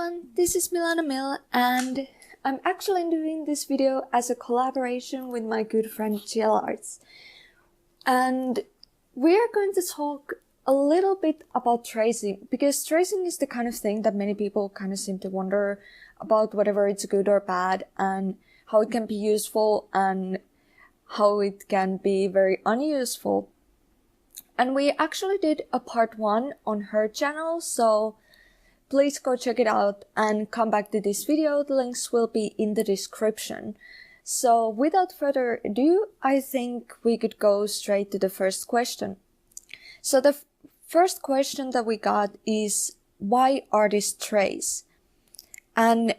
everyone, this is Milana Mill and I'm actually doing this video as a collaboration with my good friend JelArts. And we are going to talk a little bit about tracing, because tracing is the kind of thing that many people kind of seem to wonder about, whether it's good or bad and how it can be useful and how it can be very unuseful. And we actually did a part 1 on her channel, so please go check it out and come back to this video. The links will be in the description. So without further ado, I think we could go straight to the first question. So the first question that we got is, why artists trace? And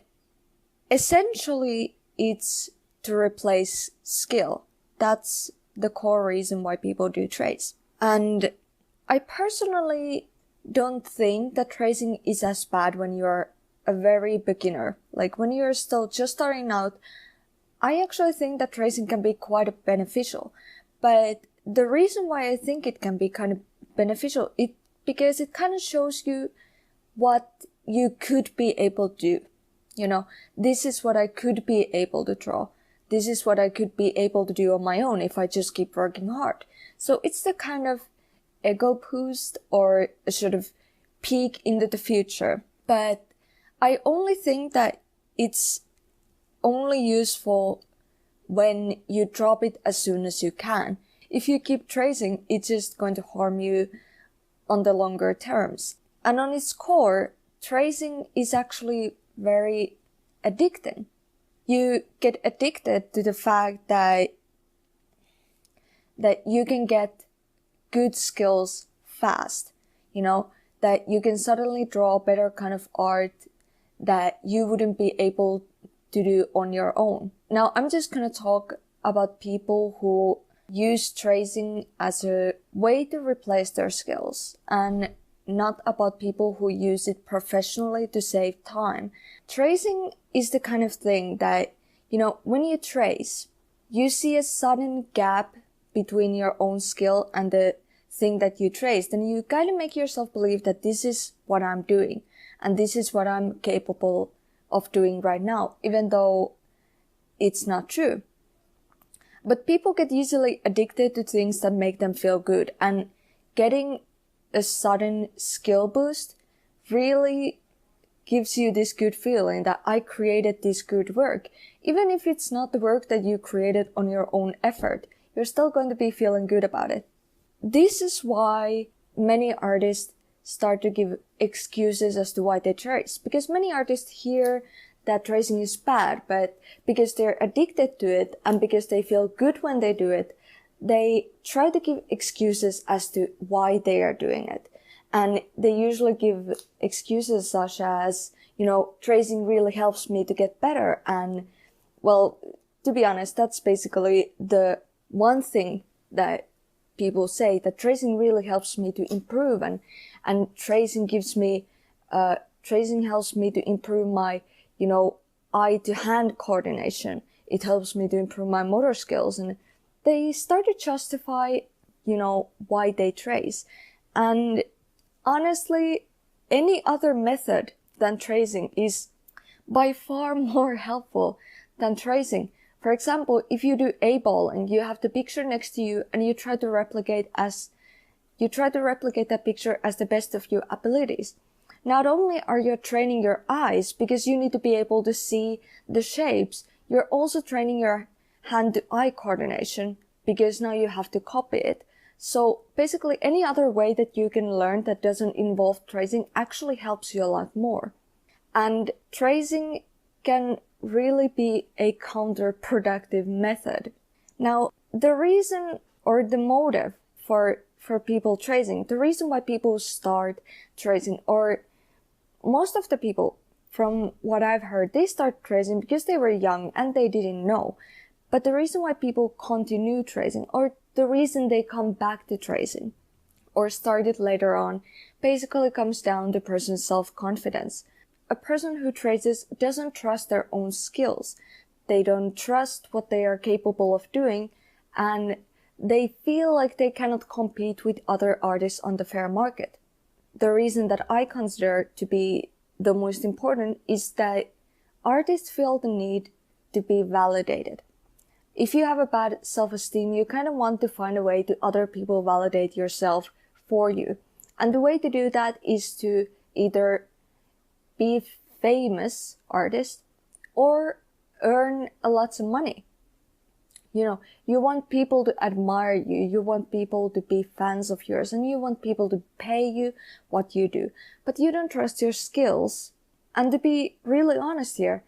essentially it's to replace skill. That's the core reason why people do trace. And I personally don't think that tracing is as bad when you're a very beginner. Like when you're still just starting out, I actually think that tracing can be quite beneficial. But the reason why I think it can be kind of beneficial is because it kind of shows you what you could be able to do. You know, this is what I could be able to draw. This is what I could be able to do on my own if I just keep working hard. So it's the kind of ego boost or a sort of peek into the future. But I only think that it's only useful when you drop it as soon as you can. If you keep tracing, it's just going to harm you on the longer terms. And on its core, tracing is actually very addicting. You get addicted to the fact that you can get good skills fast, you know, that you can suddenly draw better kind of art that you wouldn't be able to do on your own. Now, I'm just going to talk about people who use tracing as a way to replace their skills, and not about people who use it professionally to save time. Tracing is the kind of thing that, you know, when you trace, you see a sudden gap between your own skill and the thing that you traced, and you kind of make yourself believe that this is what I'm doing and this is what I'm capable of doing right now, even though it's not true. But people get easily addicted to things that make them feel good, and getting a sudden skill boost really gives you this good feeling that I created this good work. Even if it's not the work that you created on your own effort, you're still going to be feeling good about it. This is why many artists start to give excuses as to why they trace. Because many artists hear that tracing is bad, but because they're addicted to it and because they feel good when they do it, they try to give excuses as to why they are doing it. And they usually give excuses such as, you know, tracing really helps me to get better. And, well, to be honest, that's basically the one thing that people say, that tracing really helps me to improve, and tracing gives me, tracing helps me to improve my, you know, eye-to-hand coordination. It helps me to improve my motor skills. And they start to justify, you know, why they trace. And honestly, any other method than tracing is by far more helpful than tracing. For example, if you do A-ball and you have the picture next to you and you try to replicate that picture as the best of your abilities, not only are you training your eyes because you need to be able to see the shapes, you're also training your hand-to-eye coordination because now you have to copy it. So basically any other way that you can learn that doesn't involve tracing actually helps you a lot more. And tracing can really be a counterproductive method. Now, the reason or the motive for people tracing, the reason why people start tracing, or most of the people, from what I've heard, they start tracing because they were young and they didn't know. But the reason why people continue tracing, or the reason they come back to tracing, or start it later on, basically comes down to person's self-confidence. A person who traces doesn't trust their own skills. They don't trust what they are capable of doing, and they feel like they cannot compete with other artists on the fair market. The reason that I consider to be the most important, is that artists feel the need to be validated. If you have a bad self-esteem, you kind of want to find a way to other people validate yourself for you. And the way to do that is to either be famous artist or earn a lots of money. You want people to admire you, you want people to be fans of yours, and you want people to pay you what you do. But you don't trust your skills. And to be really honest here,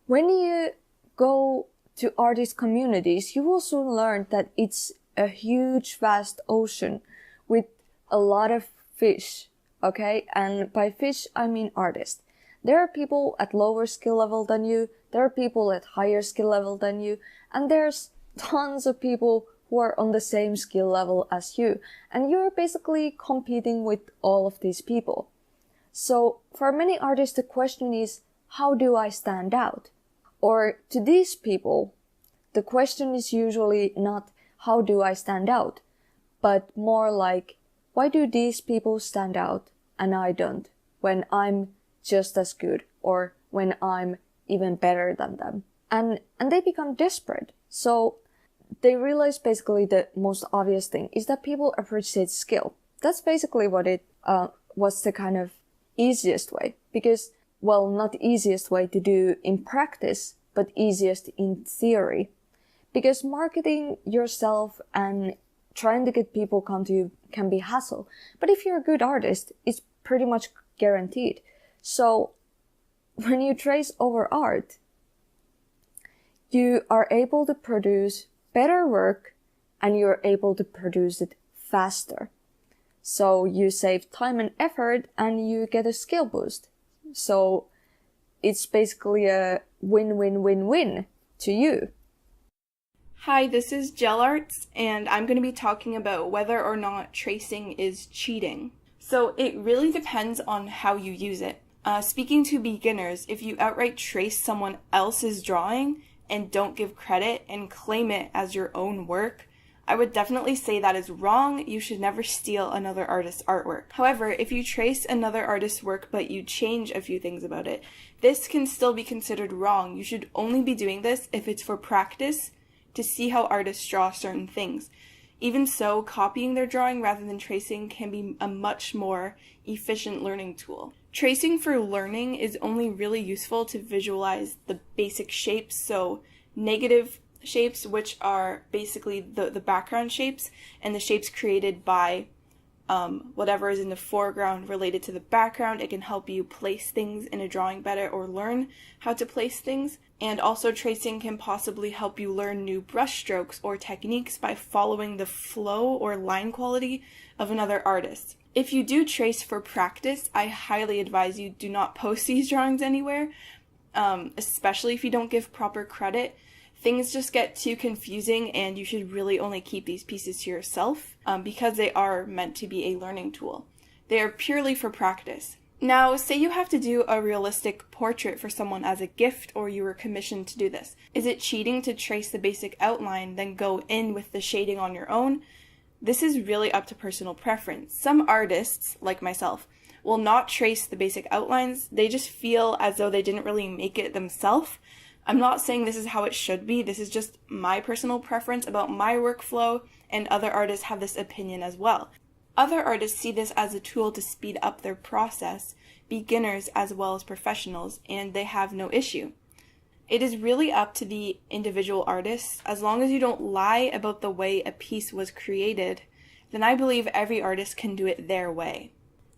when you go to artist communities, you will soon learn that it's a huge, vast ocean with a lot of fish, okay? And by fish, I mean artists. There are people at lower skill level than you, there are people at higher skill level than you, and there's tons of people who are on the same skill level as you. And you're basically competing with all of these people. So for many artists, the question is, how do I stand out? Or to these people, the question is usually not, how do I stand out? But more like, why do these people stand out and I don't, when I'm just as good or when I'm even better than them? And they become desperate. So they realize basically the most obvious thing is that people appreciate skill. That's basically what it was the kind of easiest way. Because, well, not easiest way to do in practice, but easiest in theory. Because marketing yourself and trying to get people come to you can be hassle. But if you're a good artist, it's pretty much guaranteed. So when you trace over art, you are able to produce better work and you're able to produce it faster. So you save time and effort and you get a skill boost. So it's basically a win-win-win-win to you. Hi, this is JelArts, and I'm going to be talking about whether or not tracing is cheating. So it really depends on how you use it. Speaking to beginners, if you outright trace someone else's drawing and don't give credit and claim it as your own work, I would definitely say that is wrong. You should never steal another artist's artwork. However, if you trace another artist's work but you change a few things about it, this can still be considered wrong. You should only be doing this if it's for practice to see how artists draw certain things. Even so, copying their drawing rather than tracing can be a much more efficient learning tool. Tracing for learning is only really useful to visualize the basic shapes, so negative shapes, which are basically the background shapes, and the shapes created by whatever is in the foreground related to the background. It can help you place things in a drawing better or learn how to place things. And also tracing can possibly help you learn new brush strokes or techniques by following the flow or line quality of another artist. If you do trace for practice, I highly advise you do not post these drawings anywhere, especially if you don't give proper credit. Things just get too confusing and you should really only keep these pieces to yourself because they are meant to be a learning tool. They are purely for practice. Now, say you have to do a realistic portrait for someone as a gift or you were commissioned to do this. Is it cheating to trace the basic outline, then go in with the shading on your own? This is really up to personal preference. Some artists, like myself, will not trace the basic outlines. They just feel as though they didn't really make it themselves. I'm not saying this is how it should be. This is just my personal preference about my workflow, and other artists have this opinion as well. Other artists see this as a tool to speed up their process, beginners as well as professionals, and they have no issue. It is really up to the individual artist. As long as you don't lie about the way a piece was created, then I believe every artist can do it their way.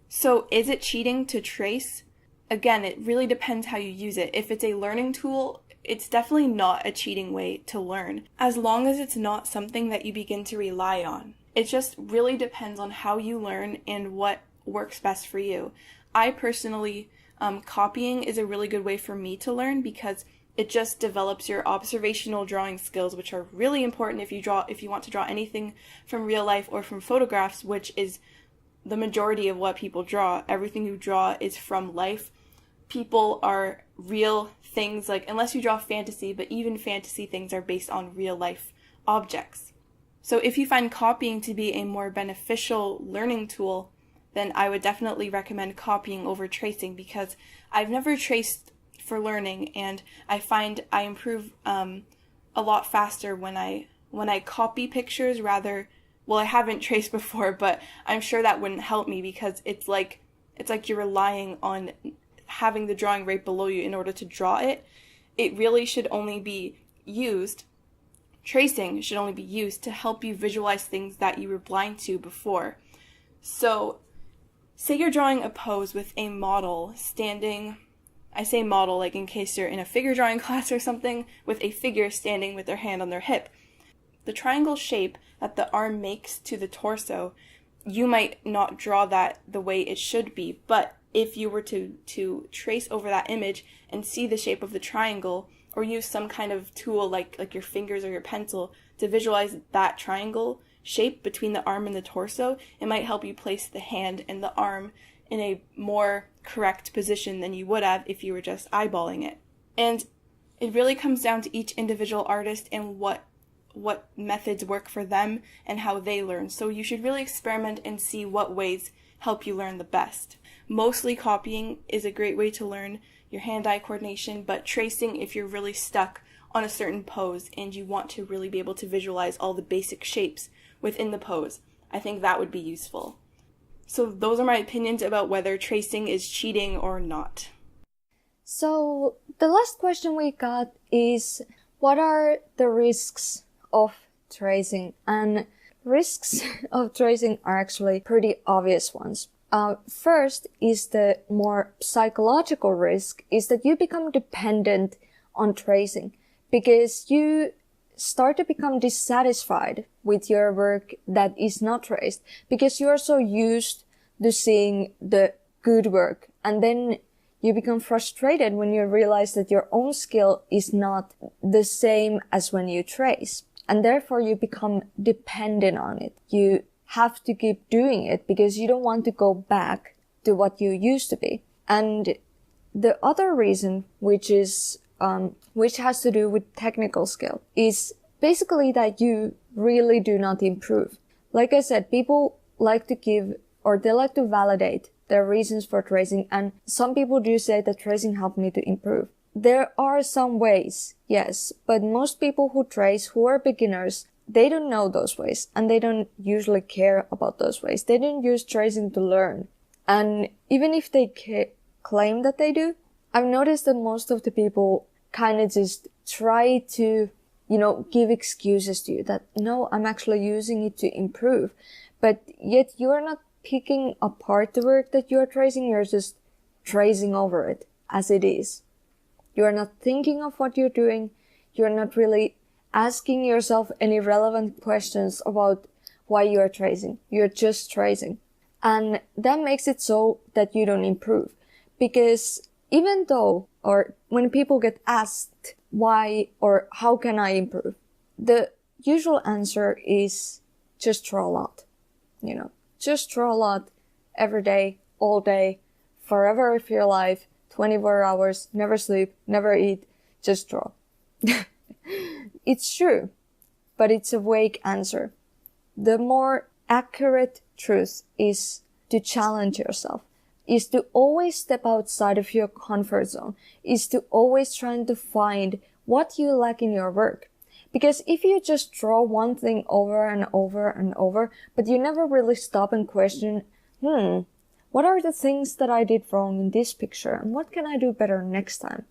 So is it cheating to trace? Again, it really depends how you use it. If it's a learning tool, it's definitely not a cheating way to learn, as long as it's not something that you begin to rely on. It just really depends on how you learn and what works best for you. I personally, copying is a really good way for me to learn because it just develops your observational drawing skills, which are really important if you want to draw anything from real life or from photographs, which is the majority of what people draw. Everything you draw is from life. People are real things, like unless you draw fantasy, but even fantasy things are based on real life objects. So if you find copying to be a more beneficial learning tool, then I would definitely recommend copying over tracing, because I've never traced for learning, and I find I improve a lot faster when I copy pictures rather. Well, I haven't traced before, but I'm sure that wouldn't help me, because it's like you're relying on having the drawing right below you in order to draw it. It really should only be used, tracing should only be used to help you visualize things that you were blind to before. So, say you're drawing a pose with a model standing, I say model like in case you're in a figure drawing class or something, with a figure standing with their hand on their hip. The triangle shape that the arm makes to the torso, you might not draw that the way it should be, but if you were to trace over that image and see the shape of the triangle, or use some kind of tool like your fingers or your pencil to visualize that triangle shape between the arm and the torso, it might help you place the hand and the arm in a more correct position than you would have if you were just eyeballing it. And it really comes down to each individual artist and what methods work for them and how they learn. So you should really experiment and see what ways help you learn the best. Mostly copying is a great way to learn your hand-eye coordination, but tracing if you're really stuck on a certain pose and you want to really be able to visualize all the basic shapes within the pose, I think that would be useful. So those are my opinions about whether tracing is cheating or not. So the last question we got is, what are the risks of tracing? And risks of tracing are actually pretty obvious ones. First is the more psychological risk, is that you become dependent on tracing because you start to become dissatisfied with your work that is not traced because you are so used to seeing the good work, and then you become frustrated when you realize that your own skill is not the same as when you trace, and therefore you become dependent on it. You have to keep doing it because you don't want to go back to what you used to be. And the other reason, which has to do with technical skill, is basically that you really do not improve. Like I said, people like to give, or they like to validate their reasons for tracing, and some people do say that tracing helped me to improve. There are some ways, yes, but most people who trace, who are beginners, they don't know those ways, and they don't usually care about those ways. They don't use tracing to learn. And even if they claim that they do, I've noticed that most of the people kind of just try to, give excuses to you that, no, I'm actually using it to improve. But yet you're not picking apart the work that you're tracing, you're just tracing over it as it is. You're not thinking of what you're doing. You're not really asking yourself any relevant questions about why you are tracing. You're just tracing. And that makes it so that you don't improve. Because even though, or when people get asked why or how can I improve, the usual answer is just draw a lot. Just draw a lot every day, all day, forever of your life, 24 hours, never sleep, never eat, just draw. It's true, but it's a vague answer. The more accurate truth is to challenge yourself, is to always step outside of your comfort zone, is to always trying to find what you lack in your work. Because if you just draw one thing over and over and over, but you never really stop and question, what are the things that I did wrong in this picture, and what can I do better next time?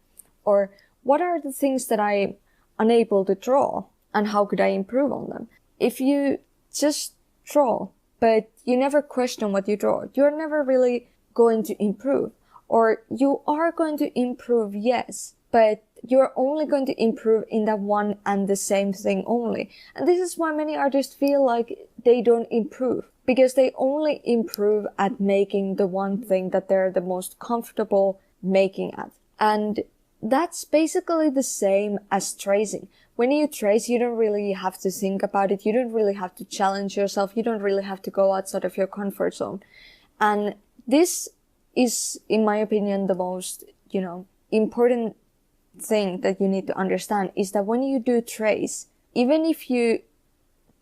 Or what are the things that I'm unable to draw, and how could I improve on them? If you just draw, but you never question what you draw, you're never really going to improve. Or you are going to improve, yes, but you're only going to improve in that one and the same thing only. And this is why many artists feel like they don't improve, because they only improve at making the one thing that they're the most comfortable making at. And that's basically the same as tracing. When you trace, you don't really have to think about it. You don't really have to challenge yourself. You don't really have to go outside of your comfort zone. And this is, in my opinion, the most, important thing that you need to understand is that when you do trace, even if you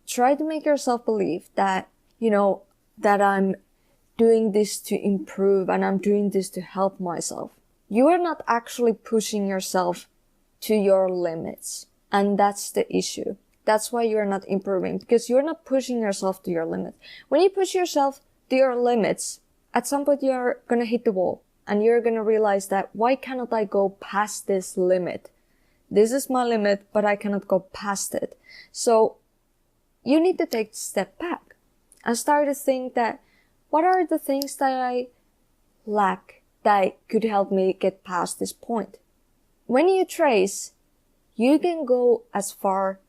try to make yourself believe that, that I'm doing this to improve and I'm doing this to help myself. You are not actually pushing yourself to your limits. And that's the issue. That's why you're not improving, because you're not pushing yourself to your limit. When you push yourself to your limits, at some point you're gonna hit the wall and you're gonna realize that why cannot I go past this limit? This is my limit, but I cannot go past it. So you need to take a step back and start to think that what are the things that I lack that could help me get past this point? When you trace, you can go as far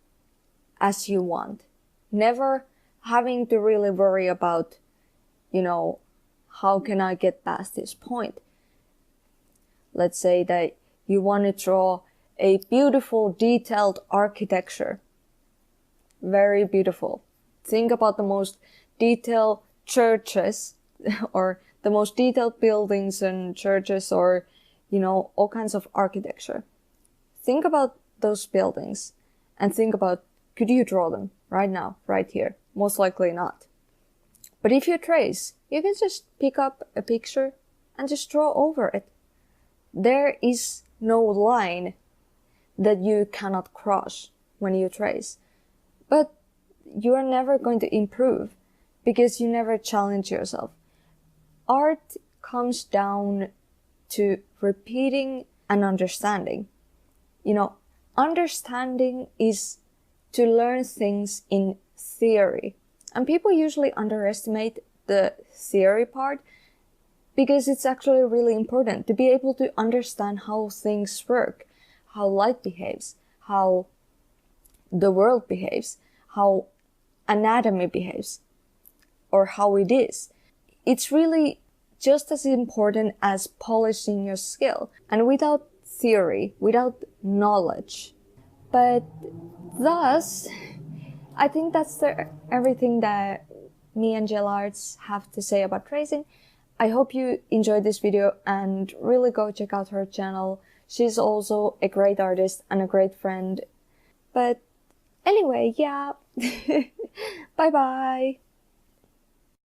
as you want, never having to really worry about, how can I get past this point? Let's say that you want to draw a beautiful, detailed architecture. Very beautiful. Think about the most detailed churches or the most detailed buildings and churches or, all kinds of architecture. Think about those buildings and think about, could you draw them right now, right here? Most likely not. But if you trace, you can just pick up a picture and just draw over it. There is no line that you cannot cross when you trace. But you are never going to improve because you never challenge yourself. Art comes down to repeating and understanding. Understanding is to learn things in theory. And people usually underestimate the theory part because it's actually really important to be able to understand how things work, how light behaves, how the world behaves, how anatomy behaves, or how it is. It's really just as important as polishing your skill. And without theory, without knowledge. But thus, I think that's everything that me and JelArts have to say about tracing. I hope you enjoyed this video and really go check out her channel. She's also a great artist and a great friend. But anyway, yeah. Bye bye.